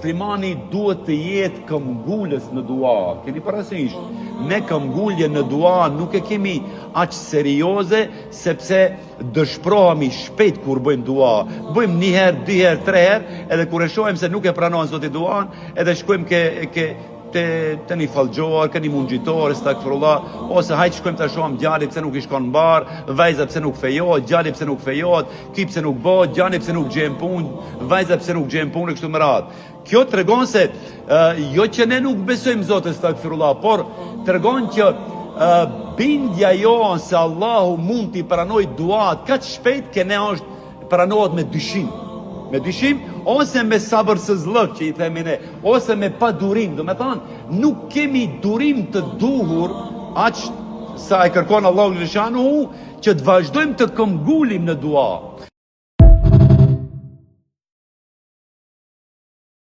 muslimani duhet të jetë këmbgulës në dua. Keni parasysh, ne këmbgulje në dua nuk e kemi aq serioze, sepse dëshpërohemi shpejt kur bëjmë dua. Bëjmë një herë, dy herë, tre herë, edhe kur e shohim se nuk e pranon Zoti duan, edhe shkojmë te një fallxhor, ke një mungjitor, stakfirullah, ose hajt shkojmë ta shohim djalin pse nuk i shkon mbar, vajza pse nuk fejohet, djali pse nuk fejohet, ky pse nuk bëhet, djali pse nuk gjen punë, vajza pse nuk gjen punë, kështu me radhë. Kjo tregon se jo që ne nuk besojmë Zotin, stakfirullah, por tregon që bindja jonë se Allahu mund t'i pranoj duat kaq shpejt që ne është pranohet me dyshim. Me dyshim, ose me sabërsızlëk që i themi ne, ose me pa durim. Do me thonë, nuk kemi durim të duhur aq sa e kërkon Allahu Gjallëshanuhu që të vazhdojmë të këmbgulim në dua.